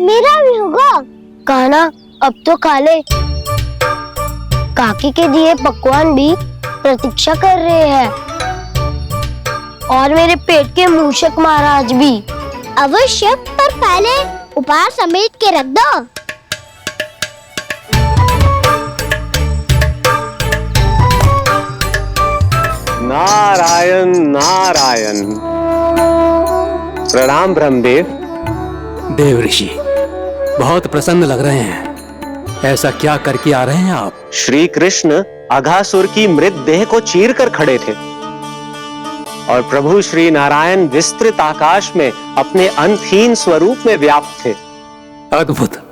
मेरा भी होगा। कहना अब तो खा ले। काकी के दिए पकवान भी प्रतीक्षा कर रहे हैं और मेरे पेट के मूषक महाराज भी। अवश्य, पर पहले उपहार समेट के रख दो। नारायण नारायण। प्रणाम ब्रह्मदेव। देव ऋषि, बहुत प्रसन्न लग रहे हैं। ऐसा क्या करके आ रहे हैं आप? श्री कृष्ण अघासुर की मृत देह को चीर कर खड़े थे और प्रभु श्री नारायण विस्तृत आकाश में अपने अंतहीन स्वरूप में व्याप्त थे। अद्भुत।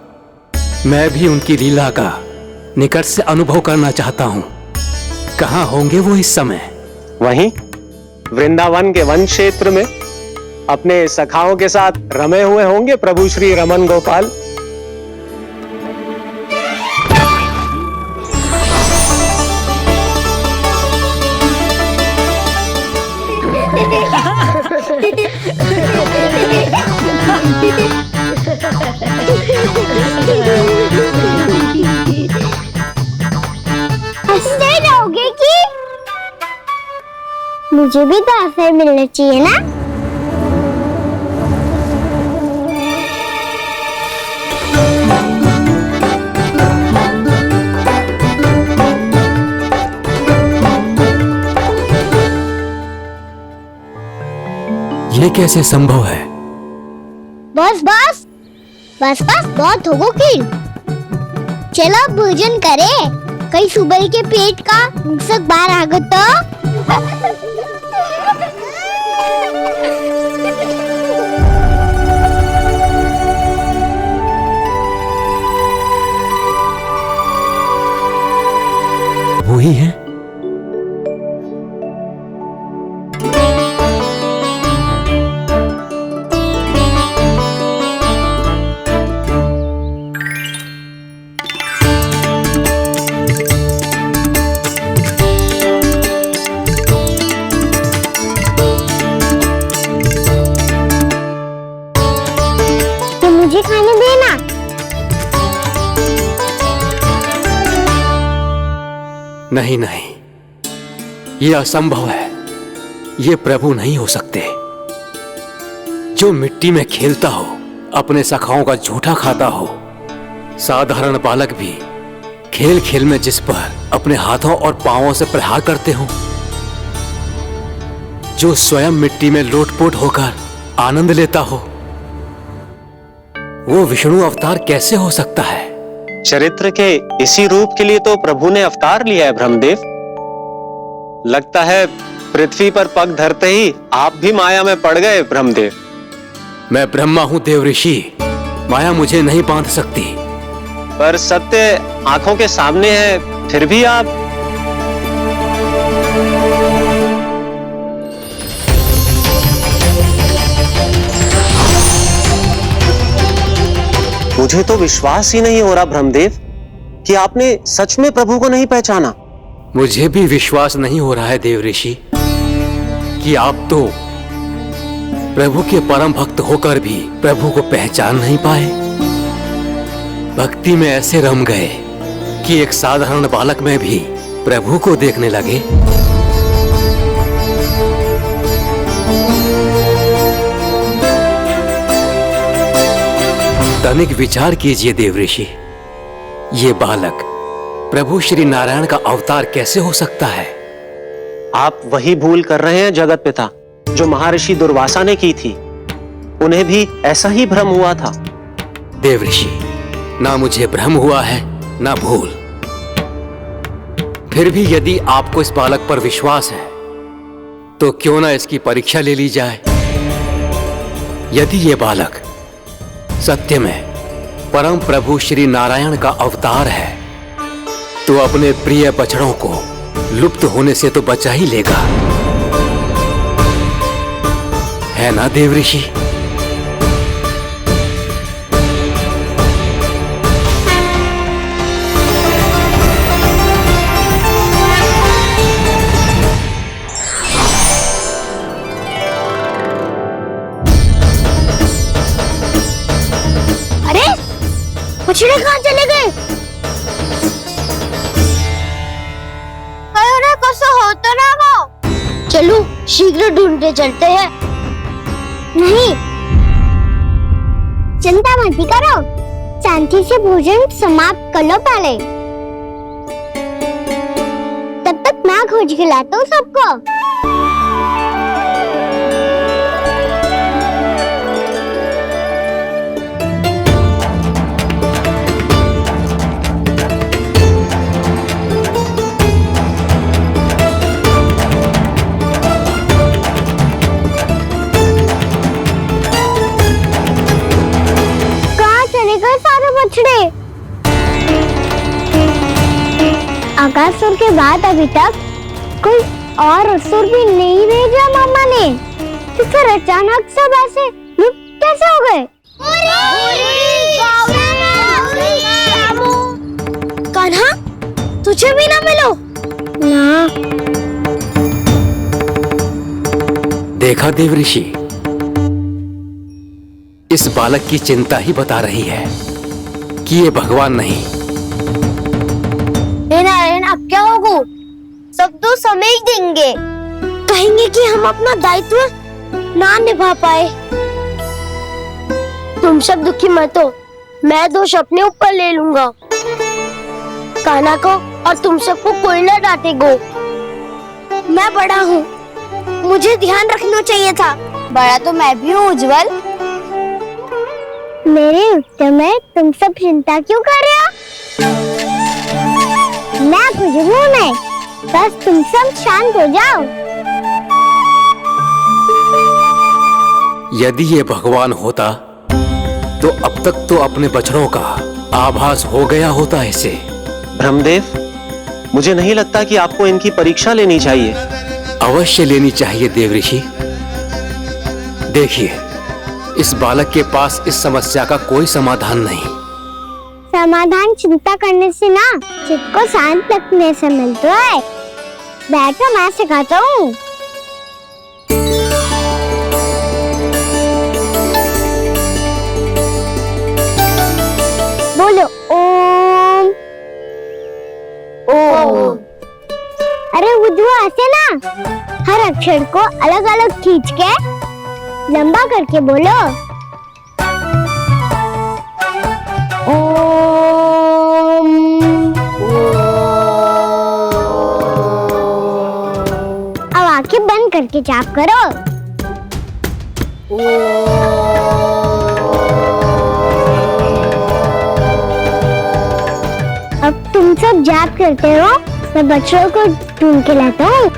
मैं भी उनकी लीला का निकट से अनुभव करना चाहता हूँ। कहाँ होंगे वो इस समय? वहीं वृंदावन के वन क्षेत्र में अपने सखाओं के साथ रमे हुए होंगे प्रभु श्री रमन गोपाल। हंसते रहोगे कि? मुझे भी तो अवसर मिलना चाहिए ना। ये कैसे संभव है? बस बस बस बस बहुत होगो की। चलो भोजन करे। कई सुबह के पेट का मूषक बाहर आ गया तो। वो ही है। मुझे खाने देना। नहीं नहीं, ये असंभव है। ये प्रभु नहीं हो सकते। जो मिट्टी में खेलता हो, अपने सखाओं का झूठा खाता हो, साधारण बालक भी खेल खेल में जिस पर अपने हाथों और पांवों से प्रहार करते हो, जो स्वयं मिट्टी में लोटपोट होकर आनंद लेता हो, वो विष्णु अवतार कैसे हो सकता है? चरित्र के इसी रूप के लिए तो प्रभु ने अवतार लिया है ब्रह्मदेव। लगता है पृथ्वी पर पग धरते ही आप भी माया में पड़ गए ब्रह्मदेव। मैं ब्रह्मा हूं देव ऋषि, माया मुझे नहीं बांध सकती। पर सत्य आंखों के सामने है, फिर भी आप। मुझे तो विश्वास ही नहीं हो रहा ब्रह्मदेव कि आपने सच में प्रभु को नहीं पहचाना। मुझे भी विश्वास नहीं हो रहा है देव ऋषि कि आप तो प्रभु के परम भक्त होकर भी प्रभु को पहचान नहीं पाए। भक्ति में ऐसे रम गए कि एक साधारण बालक में भी प्रभु को देखने लगे। तनिक विचार कीजिए देव ऋषि, ये बालक प्रभु श्री नारायण का अवतार कैसे हो सकता है? आप वही भूल कर रहे हैं जगत पिता, जो महर्षि दुर्वासा ने की थी। उन्हें भी ऐसा ही भ्रम हुआ था। देव ऋषि, ना मुझे भ्रम हुआ है ना भूल। फिर भी यदि आपको इस बालक पर विश्वास है तो क्यों ना इसकी परीक्षा ले ली जाए। यदि ये बालक सत्य में परम प्रभु श्री नारायण का अवतार है तो अपने प्रिय बछड़ों को लुप्त होने से तो बचा ही लेगा, है ना देव ऋषि? बछड़े कहाँ चले गए? कैसा हो तो ना वो। चलो शीघ्र ढूंढते चलते हैं। नहीं, चिंता मत करो, शांति से भोजन समाप्त कर लो पहले। तब तक मैं खोज के लाता हूँ सबको। बछड़े आकासुर के बाद अभी तक कोई और असुर भी नहीं भेजा मामा ने, तो फिर अचानक सब ऐसे लुप्त कैसे हो गए? कान्हा, तुझे भी ना मिलो ना। देखा देव ऋषि, इस बालक की चिंता ही बता रही है कि ये भगवान नहीं। नारायण, अब क्या होगा? सब तो समझ देंगे, कहेंगे कि हम अपना दायित्व ना निभा पाए। तुम सब दुखी मत हो, मैं दोष अपने ऊपर ले लूंगा। कान्हा को और तुम सबको कोई ना डांटेगा। मैं बड़ा हूँ, मुझे ध्यान रखना चाहिए था। बड़ा तो मैं भी हूँ उज्जवल। मेरे उत्तर में तुम सब चिंता क्यों कर रहे हो? मैं बुजुर्ग नहीं, बस तुम सब शांत हो जाओ। यदि ये भगवान होता तो अब तक तो अपने बछड़ों का आभास हो गया होता इसे। ब्रह्मदेव, मुझे नहीं लगता कि आपको इनकी परीक्षा लेनी चाहिए। अवश्य लेनी चाहिए देव ऋषि। देखिए, इस बालक के पास इस समस्या का कोई समाधान नहीं। समाधान चिंता करने से ना, चित्त को शांत रखने से मिलता है। बैठो, मैं सिखाता हूँ। बोलो ओम। ओम। अरे उद्वा, ऐसे ना हर अक्षर को अलग अलग खींच के लंबा करके बोलो। ओम। अब आंखें बंद करके जाप करो। अब तुम सब जाप करते हो, मैं बच्चों को ढूंढ के लाता हूँ।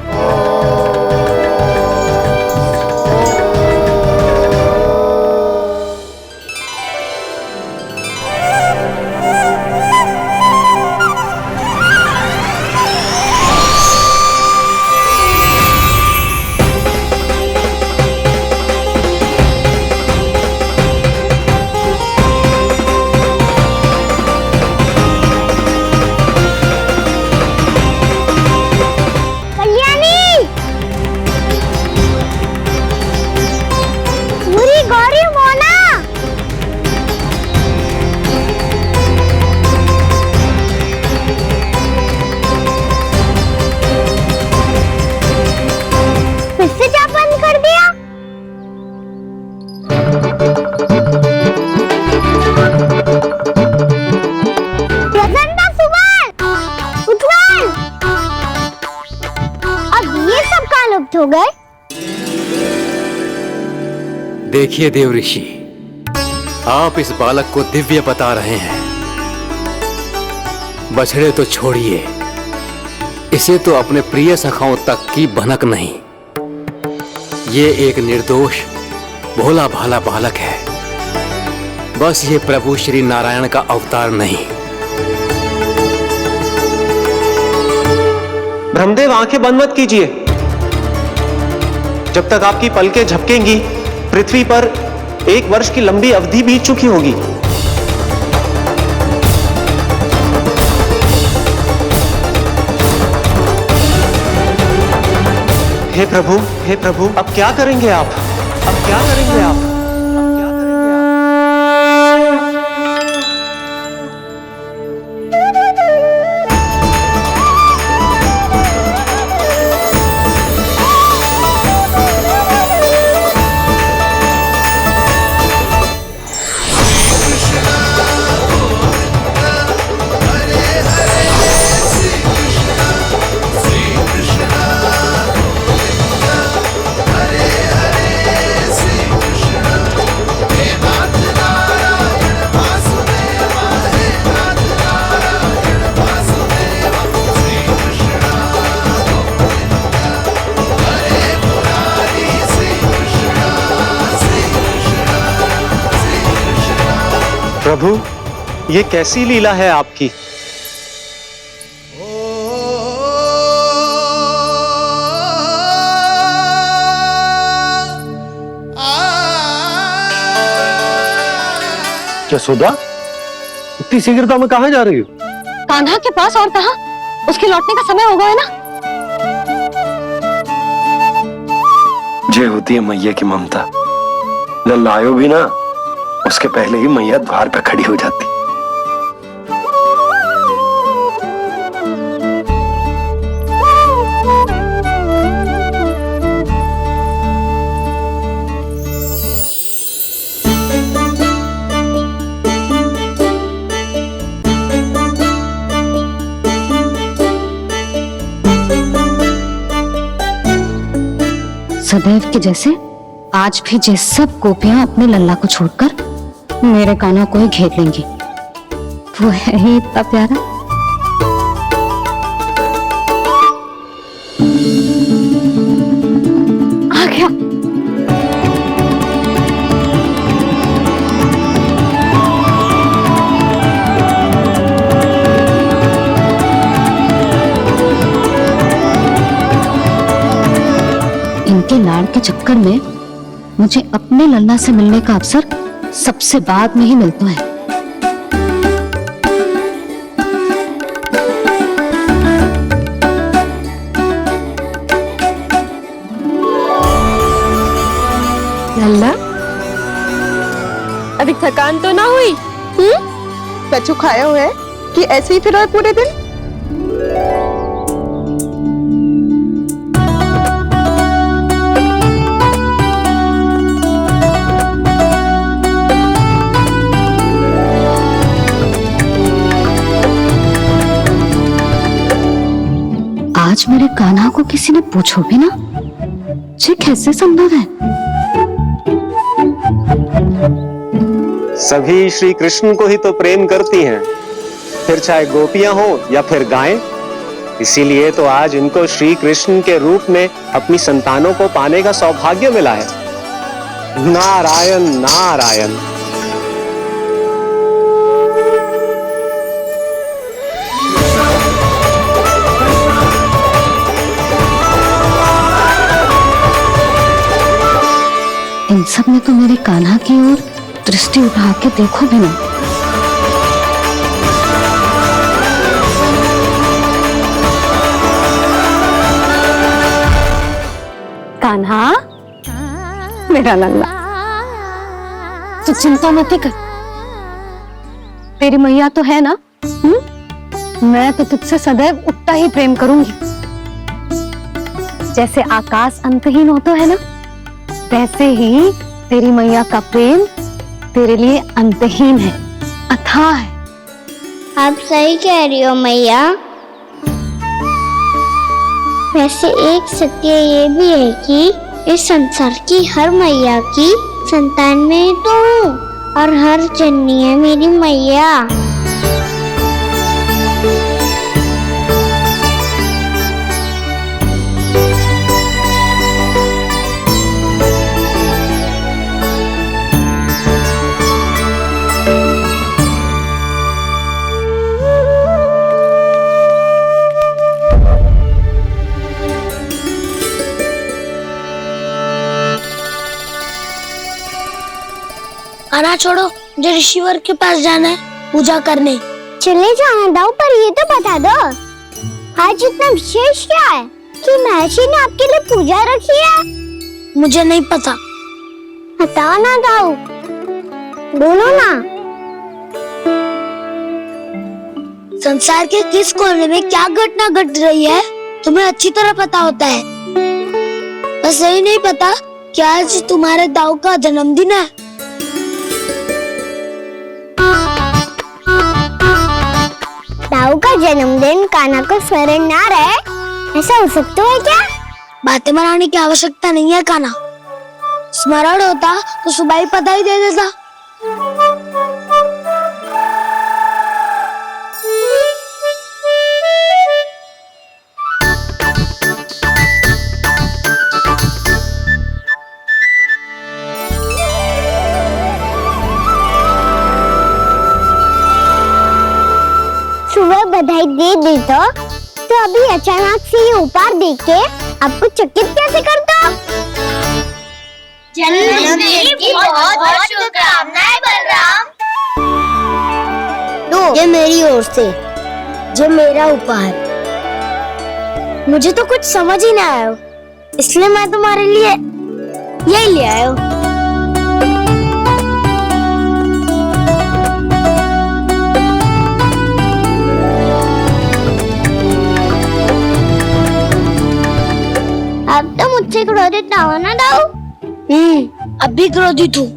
हो गए। देखिए देव ऋषि, आप इस बालक को दिव्य बता रहे हैं। बछड़े तो छोड़िए, इसे तो अपने प्रिय सखाओं तक की भनक नहीं। ये एक निर्दोष भोला भाला बालक है, बस ये प्रभु श्री नारायण का अवतार नहीं। ब्रह्मदेव, आंखें बंद मत कीजिए। जब तक आपकी पलकें झपकेंगी, पृथ्वी पर 1 वर्ष की लंबी अवधि बीत चुकी होगी। हे प्रभु, अब क्या करेंगे आप? अब क्या करेंगे आप? प्रभु, ये कैसी लीला है आपकी? यशोदा, इतनी शीघ्रता में कहाँ जा रही हो? कान्हा के पास, और कहाँ? उसके लौटने का समय हो गया है ना। जय होती है मैया की ममता। लल्लायो भी ना, उसके पहले ही मैया द्वार पे खड़ी हो जाती। सदैव के जैसे आज भी ये सब गोपियां अपने लल्ला को छोड़कर मेरे कान्हा को ही घेर लेंगी। वो है ही इतना प्यारा। आ गया। इनके लाड़ के चक्कर में मुझे अपने लल्ला से मिलने का अवसर सबसे बाद में ही मिलता है। लल्ला, अभी थकान तो ना हुई? कछु खाया हुआ है कि ऐसे ही फिर पूरे दिन? आज मेरे कान्हा को किसी ने पूछो भी ना, ये कैसे संभव है? सभी श्री कृष्ण को ही तो प्रेम करती हैं, फिर चाहे गोपियां हो या फिर गायें। इसीलिए तो आज इनको श्री कृष्ण के रूप में अपनी संतानों को पाने का सौभाग्य मिला है। नारायण नारायण। इन सब में तो मेरे कान्हा की ओर दृष्टि उठा के देखो भी ना। कान्हा, मेरा लल्ला, तू चिंता मत कर। तेरी मैया तो है ना? मैं तो तुझसे सदैव उतना ही प्रेम करूंगी। जैसे आकाश अंतहीन होता है ना, वैसे ही तेरी मैया का प्रेम तेरे लिए अंतहीन है, अथाह है। आप सही कह रही हो मैया। वैसे एक सत्य ये भी है कि इस संसार की हर मैया की संतान में तो हूँ, और हर जननी है मेरी मैया। कान्हा छोड़ो, मुझे ऋषिवर के पास जाना है पूजा करने। चले जाना दाऊ, पर ये तो बता दो आज इतना विशेष क्या है कि महर्षि ने आपके लिए पूजा रखी है? मुझे नहीं पता। बताओ ना दाऊ, बोलो ना। संसार के किस कोने में क्या घटना घट रही है तुम्हें अच्छी तरह पता होता है। बस यही नहीं पता कि आज तुम्हारे दाऊ का जन्मदिन है। दाऊ का जन्मदिन कान्हा को स्मरण ना रहे, ऐसा हो सकता है क्या? बातें बनाने की आवश्यकता नहीं है कान्हा। स्मरण होता तो सुबह ही पता ही दे देता। सुबह बधाई दे दी तो अभी अचानक से ये उपहार देख के आपको चकित कैसे करता? जन्मदिन की बहुत शुभकामनाएं बलराम। ये मेरी ओर से जो मेरा उपहार। मुझे तो कुछ समझ ही ना आया, इसलिए मैं तुम्हारे लिए यही ले आया हूँ। अब तो मुझसे क्रोधित ना होना दाऊ। अब भी क्रोधित हूँ।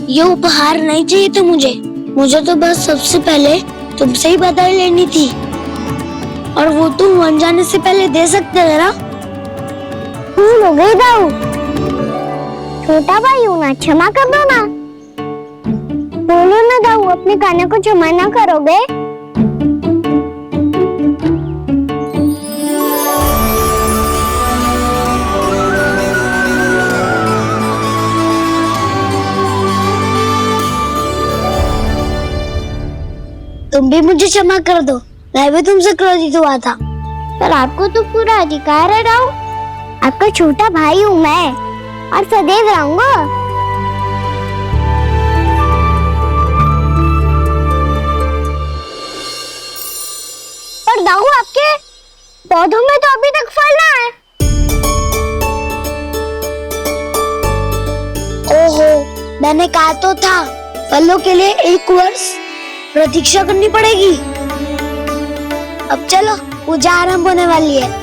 ये उपहार नहीं चाहिए था मुझे तो बस सबसे पहले तुमसे ही बधाई लेनी थी, और वो तुम बन जाने से पहले दे सकते थे ना। भूल हो गई दाऊ। छोटा भाई हूँ ना, क्षमा कर दो ना। बोलो ना दाऊ, अपने कान्हा को क्षमा ना करोगे? तुम भी मुझे क्षमा कर दो, मैं भी तुमसे क्रोधित हुआ था। पर आपको तो पूरा अधिकार है दाऊ। आपका छोटा भाई हूँ मैं और सदैव रहूंगा। पर दाऊ, आपके पौधों में तो अभी तक फल ना है। ओहो, मैंने कहा तो था फलों के लिए 1 वर्ष प्रतीक्षा करनी पड़ेगी। अब चलो, पूजा आरंभ होने वाली है।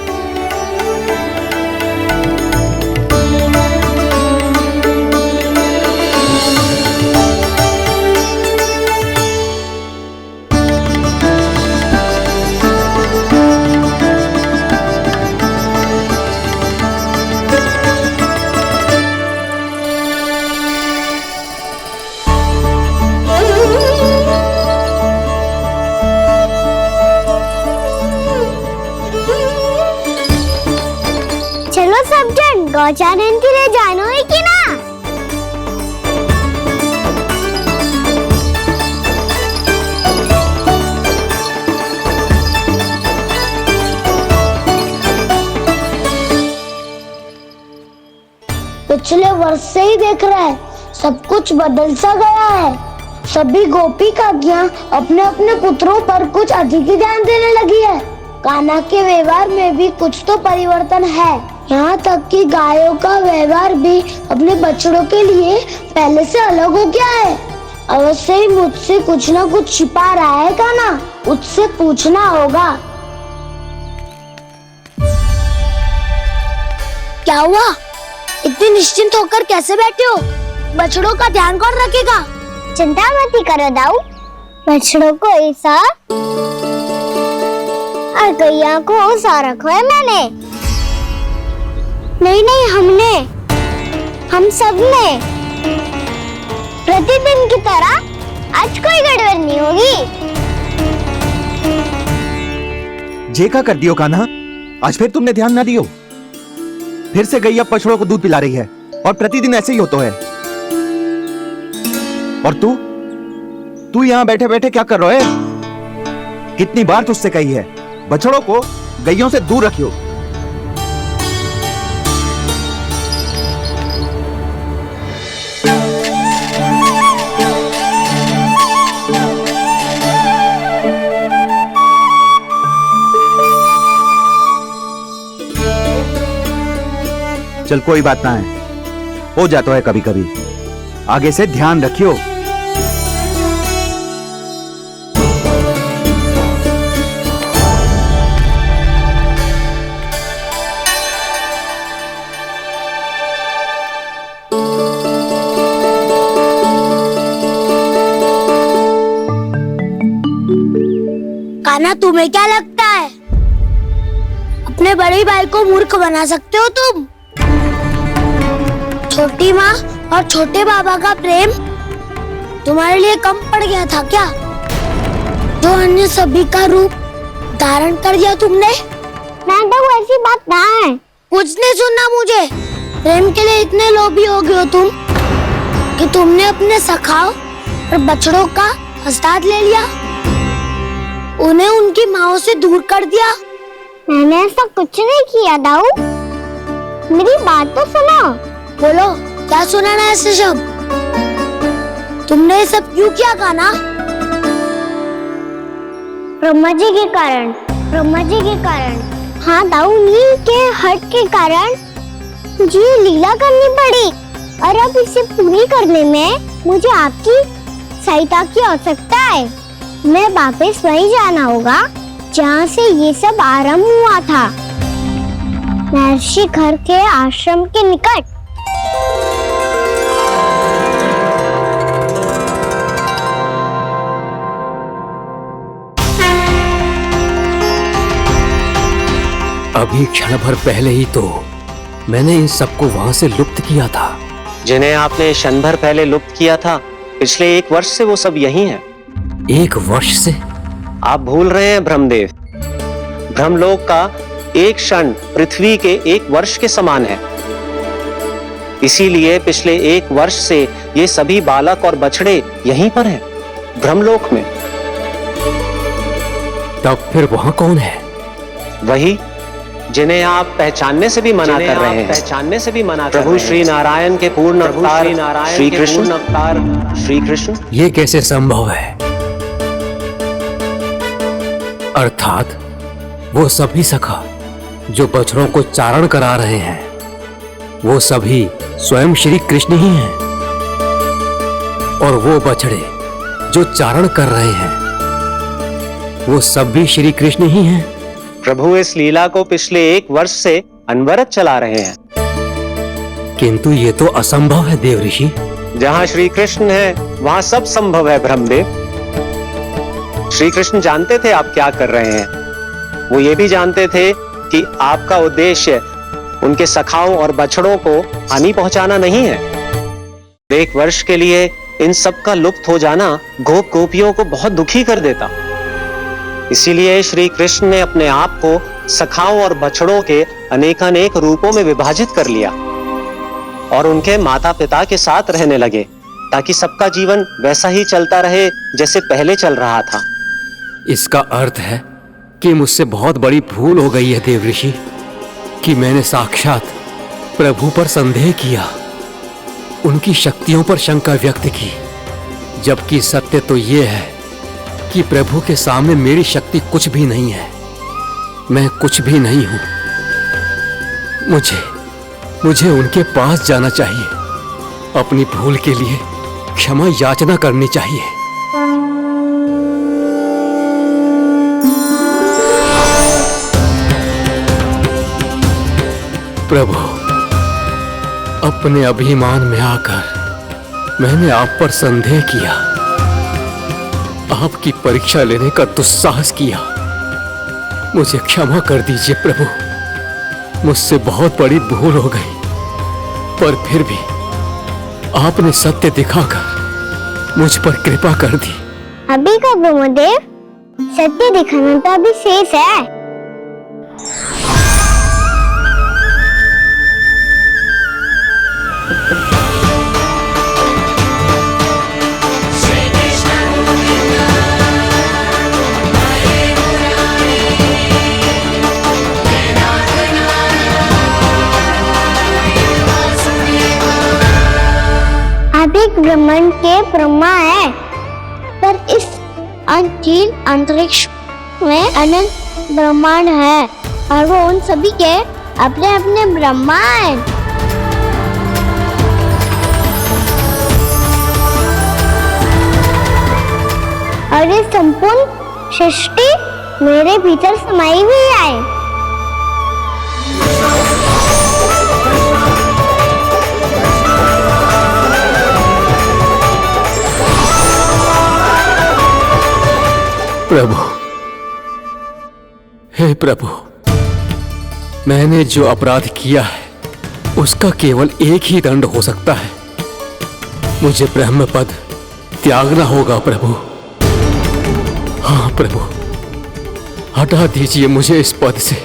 चलो सब जन गौचारण के लिए जानो है कि ना? पिछले वर्ष से ही देख रहा है, सब कुछ बदल सा गया है। सभी गोपी काकियां अपने अपने पुत्रों पर कुछ अधिक ही ध्यान देने लगी है। कान्हा के व्यवहार में भी कुछ तो परिवर्तन है। यहाँ तक कि गायों का व्यवहार भी अपने बछड़ों के लिए पहले से अलग हो गया है। अवश्य ही मुझसे कुछ ना कुछ छिपा रहा है कान्हा, उससे पूछना होगा। क्या हुआ? इतनी निश्चिंत होकर कैसे बैठे हो? बछड़ों का ध्यान कौन रखेगा? चिंता मत करो दाऊ, बछड़ों को ऐसा और गैया को ऐसा रखा है मैंने। नहीं, हम सब ने प्रतिदिन की तरह आज कोई गड़बड़ नहीं होगी। जे का कर दियो कान्हा, आज फिर तुमने ध्यान ना दियो। फिर से गैया बछड़ों को दूध पिला रही है और प्रतिदिन ऐसे ही होता है। और तू यहाँ बैठे बैठे क्या कर रहा है? कितनी बार तुझसे कही है बछड़ों को गैयों से दूर रखियो। चल कोई बात ना है, हो जाता है कभी कभी। आगे से ध्यान रखियो। कान्हा, तुम्हें क्या लगता है अपने बड़े भाई को मूर्ख बना सकते हो तुम? छोटी माँ और छोटे बाबा का प्रेम तुम्हारे लिए कम पड़ गया था क्या? जो अन्य सभी का रूप धारण कर दिया तुमने? नाटक ऐसी बात ना है। कुछ नहीं सुनना मुझे। प्रेम के लिए इतने लोभी हो गए हो तुम कि तुमने अपने सखाओ और बछड़ों का हस्ताद ले लिया। उन्हें उनकी माँ से दूर कर दिया। मैंने ऐसा कुछ नहीं किया दाऊ, मेरी बात तो सुनो। बोलो, क्या सुनाना है ऐसे शब्द? तुमने ये सब क्यों किया कान्हा? ब्रह्मा जी के कारण, ब्रह्मा जी के कारण। हाँ दाऊ, नील के हट के कारण मुझे ये लीला करनी पड़ी, और अब इसे पूरी करने में मुझे आपकी सहायता की आवश्यकता है। मैं वापस वहीं जाना होगा जहाँ से ये सब आरंभ हुआ था, महर्षि घर के आश्रम के निकट। अभी क्षण भर पहले ही तो मैंने इन सबको वहां से लुप्त किया था। जिन्हें आपने क्षण भर पहले लुप्त किया था, पिछले 1 वर्ष से वो सब यही हैं। 1 वर्ष से? आप भूल रहे हैं ब्रह्मदेव, ब्रह्मलोक का एक क्षण पृथ्वी के 1 वर्ष के समान है। इसीलिए पिछले 1 वर्ष से ये सभी बालक और बछड़े यहीं पर हैं, ब्रह्मलोक में। तब फिर वहां कौन है? वही जिन्हें आप पहचानने से भी मना कर रहे हैं, पहचानने से भी मना प्रभु श्री नारायण के पूर्ण अवतार श्री कृष्ण, श्री कृष्ण। ये कैसे संभव है? अर्थात वो सभी सखा जो बछड़ों को चारण करा रहे हैं, वो सभी स्वयं श्री कृष्ण ही हैं, और वो बछड़े जो चारण कर रहे हैं, वो सब भी श्री कृष्ण ही हैं। प्रभु इस लीला को पिछले 1 वर्ष से अनवरत चला रहे हैं। किंतु ये तो असंभव है देव ऋषि। जहाँ श्री कृष्ण है वहाँ सब संभव है ब्रह्मदेव। श्री कृष्ण जानते थे आप क्या कर रहे हैं। वो ये भी जानते थे कि आपका उद्देश्य उनके सखाओं और बछड़ों को हानि पहुंचाना नहीं है। 1 वर्ष के लिए इन सब का लुप्त हो जाना गोप गोपियों को बहुत दुखी कर देता। इसीलिए श्री कृष्ण ने अपने आप को सखाओं और बछड़ों के अनेकानेक रूपों में विभाजित कर लिया और उनके माता पिता के साथ रहने लगे, ताकि सबका जीवन वैसा ही चलता रहे जैसे पहले चल रहा था। इसका अर्थ है कि मुझसे बहुत बड़ी भूल हो गई है देव ऋषि, कि मैंने साक्षात प्रभु पर संदेह किया, उनकी शक्तियों पर शंका व्यक्त की, जबकि सत्य तो ये है कि प्रभु के सामने मेरी शक्ति कुछ भी नहीं है। मैं कुछ भी नहीं हूं। मुझे उनके पास जाना चाहिए, अपनी भूल के लिए क्षमा याचना करनी चाहिए। प्रभु, अपने अभिमान में आकर मैंने आप पर संदेह किया, आपकी परीक्षा लेने का दुस्साहस किया। मुझे क्षमा कर दीजिए प्रभु, मुझसे बहुत बड़ी भूल हो गई, पर फिर भी आपने सत्य दिखाकर मुझ पर कृपा कर दी। अभी का ब्रह्मदेव, सत्य दिखाना तो अभी शेष है। एक ब्रह्मांड के ब्रह्मा है, पर इस अनंत अंतरिक्ष में अनंत ब्रह्मांड है, और वो उन सभी के अपने अपने ब्रह्मा हैं। और ये संपूर्ण सृष्टि मेरे भीतर समाई हुई है। प्रभु, हे प्रभु, मैंने जो अपराध किया है उसका केवल एक ही दंड हो सकता है। मुझे ब्रह्म पद त्यागना होगा प्रभु। हाँ प्रभु, हटा दीजिए मुझे इस पद से।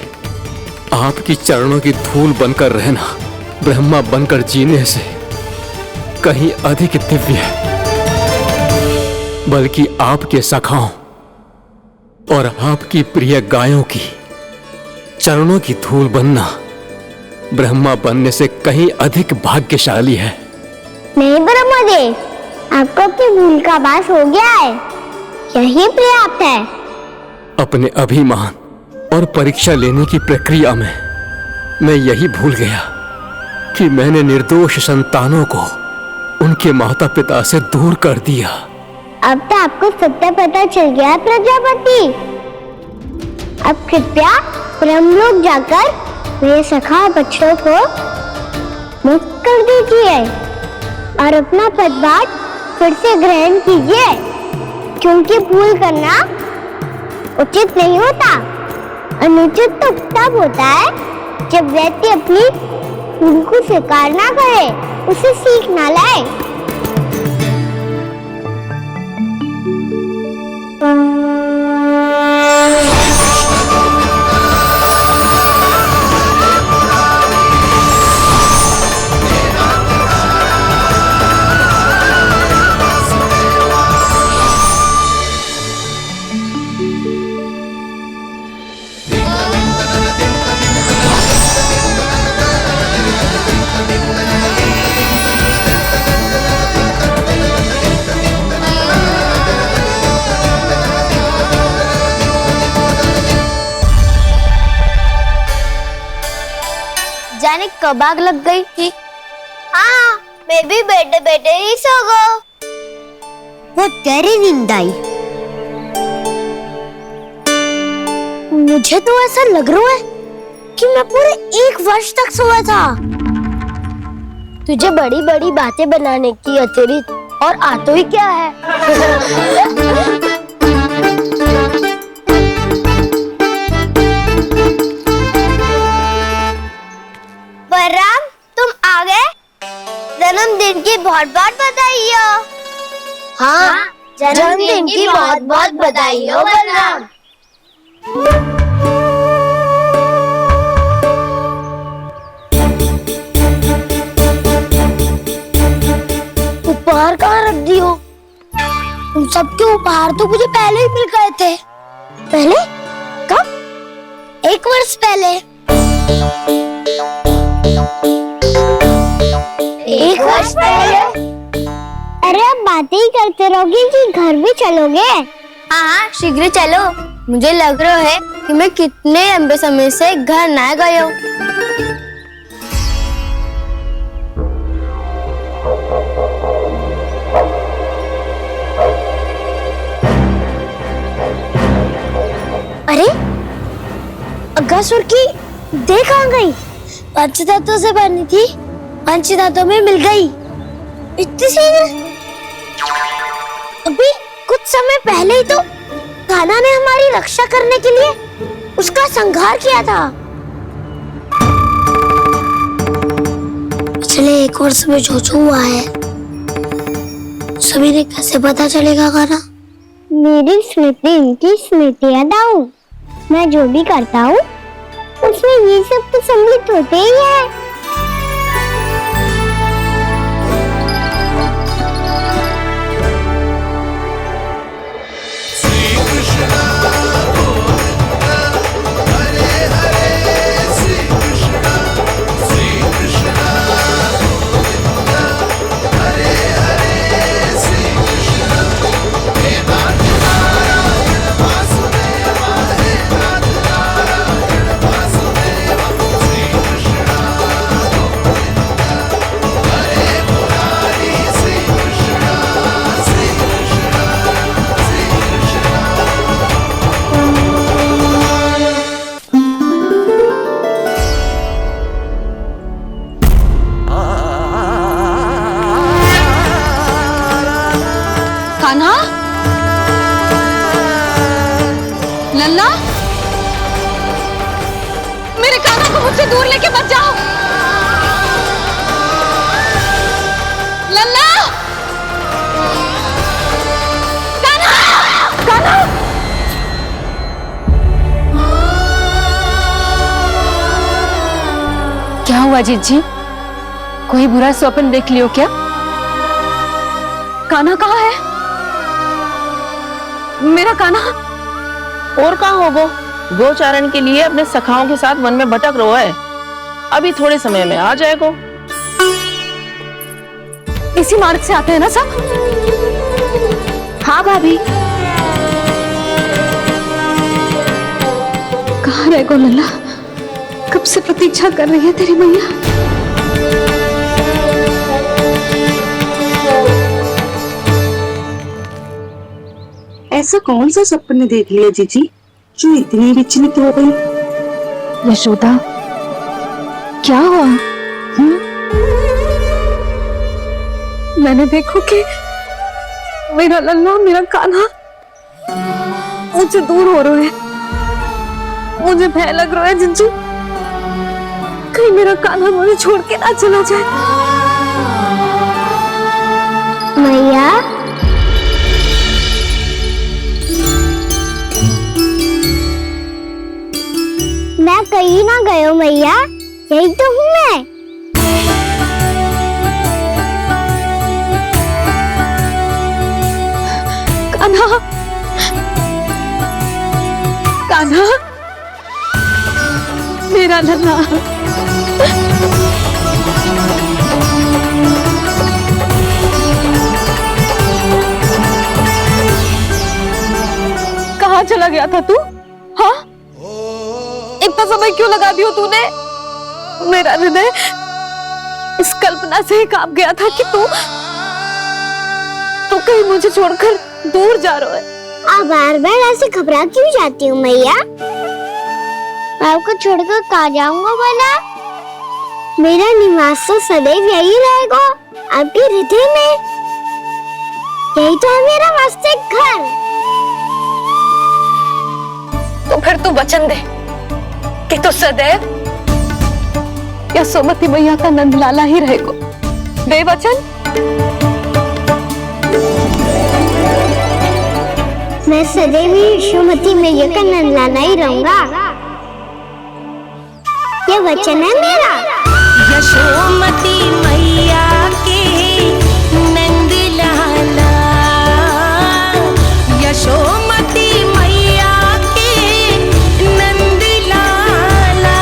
आपकी चरणों की धूल बनकर रहना ब्रह्मा बनकर जीने से कहीं अधिक दिव्य है। बल्कि आपके सखाओं और आपकी प्रिय गायों की चरणों की धूल बनना ब्रह्मा बनने से कहीं अधिक भाग्यशाली है। नहीं ब्रह्मदेव, आपको अपनी भूल का आभास हो गया है, यही पर्याप्त है। अपने अभिमान और परीक्षा लेने की प्रक्रिया में मैं यही भूल गया कि मैंने निर्दोष संतानों को उनके माता पिता से दूर कर दिया। अब तो आपको सत्य पता चल गया है प्रजापति। अब कृपया ब्रह्मलोक जाकर मेरे सखा और बच्चों को मुक्त कर दीजिए और अपना पदभार फिर से ग्रहण कीजिए, क्योंकि भूल करना उचित नहीं होता। अनुचित तो तब होता है जब व्यक्ति अपनी भूल को स्वीकार ना करे, उसे सीख ना लाए। जाने कब आग लग गई थी। हाँ, मैं भी बैठे बैठे ही सो गया। वो तेरी नींद आई। मुझे तो ऐसा लग रहा है कि मैं पूरे 1 वर्ष तक सोया था। तुझे बड़ी बड़ी बातें बनाने की अतिरिक्त और आता ही क्या है? बलराम, तुम आ गए? जन्मदिन की बहुत बहुत बधाई हो। हाँ, जन्मदिन की बहुत बहुत बधाई हो बलराम। उपहार कहाँ रख दी हो? उन सबके उपहार तो मुझे पहले ही मिल गए थे। पहले? कब? 1 वर्ष पहले। 1 वर्ष पहले? अरे अब बातें ही करते रहोगे कि घर भी चलोगे? हाँ, शीघ्र चलो। मुझे लग रहा है कि मैं कितने लंबे समय से घर ना गया हूँ। अरे, अगासुर की देह कहाँ गई? पंचतत्वों से बनी थी, पंचतत्वों में मिल गई। इतनी सी अभी कुछ समय पहले ही तो कान्हा ने हमारी रक्षा करने के लिए उसका संहार किया था। पिछले 1 वर्ष में जो जो हुआ है सभी ने कैसे पता चलेगा कान्हा? मेरी स्मृति इनकी स्मृति अदाऊं। मैं जो भी करता हूँ उसमें ये सब तो सम्मिलित होते ही है। कान्हा, लल्ला, मेरे कान्हा को मुझसे दूर लेके मत जाओ। लल्ला, कान्हा, कान्हा। क्या हुआ जीत जी? कोई बुरा स्वप्न देख लियो क्या? कान्हा कहाँ है? मेरा कान्हा और कहाँ हो गोचारण के लिए अपने सखाओं के साथ वन में भटक रहा है। अभी थोड़े समय में आ जाएगा। इसी मार्ग से आते हैं ना सब? हाँ भाभी। कहाँ रह गो लल्ला? कब से प्रतीक्षा कर रही है तेरी मैया। ऐसा कौन सा सपने देख लिया जीजी जो इतनी विचलित हो गई? यशोदा, क्या हुआ? मैंने देखो कि मेरा लल्ला, मेरा कान्हा मुझे दूर हो रहे हैं। मुझे भय लग रहा है जिंजू, कहीं मेरा कान्हा मुझे छोड़ के ना चला जाए। मैया, मैं कहीं ना गयो मैया, यही तो हूँ मैं। कान्हा, कान्हा, मेरा लल्ला। कहाँ चला गया था तू? हाँ, इतना समय क्यों लगा दिया तूने? मेरा हृदय इस कल्पना से ही कांप गया था कि तू कहीं मुझे छोड़कर दूर जा रहा है। आप बार बार ऐसे घबरा क्यों जाती हूँ मैया? आपको छोड़कर कहाँ जाऊंगा भला? मेरा निवास तो सदैव यही रहेगा, आपके हृदय में। यही तो है मेरा वास्तविक घर। तो फिर तू वचन दे कि तू सदैव यशोमती मैया का नंदलाला ही रहेगा। दे वचन। मैं सदैव यशोमती मैया का नंदलाला ही रहूंगा, ये वचन है मेरा। यशोमती मैया के नंदलाला, यशोमती मैया के नंदलाला,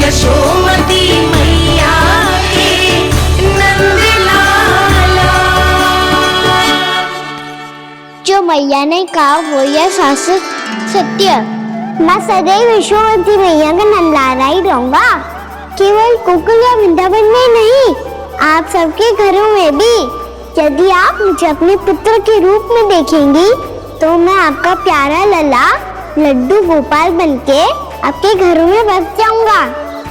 यशोमती मैया के नंदलाला। जो मैया ने कहा वो यह शाश्वत सत्य। मैं सदैव यशोमती मैया का नंदलाला ही रहूंगा, केवल गोकुल या वृंदावन में नहीं, आप सबके घरों में भी। यदि आप मुझे अपने पुत्र के रूप में देखेंगी तो मैं आपका प्यारा लल्ला लड्डू गोपाल बनके आपके घरों में बस जाऊंगा।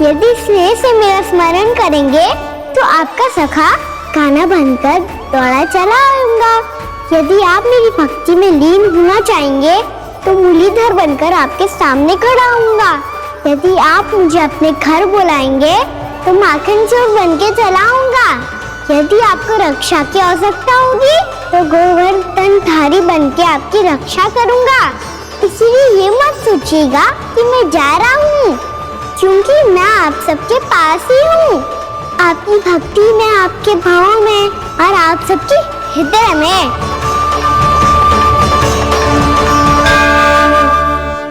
यदि स्नेह से मेरा स्मरण करेंगे तो आपका सखा गाना बनकर दौड़ा चला आऊंगा। यदि आप मेरी भक्ति में लीन होना चाहेंगे तो मुरलीधर बनकर आपके सामने खड़ा होऊंगा। यदि आप मुझे अपने घर बुलाएंगे तो माखन चोर बनके चला आऊंगा। यदि आपको रक्षा की आवश्यकता होगी तो गोवर्धन धारी बनके आपकी रक्षा करूंगा। इसलिए ये मत सोचिएगा कि मैं जा रहा हूँ, क्योंकि मैं आप सबके पास ही हूँ, आपकी भक्ति में, आपके भावों में और आप सबके हृदय में।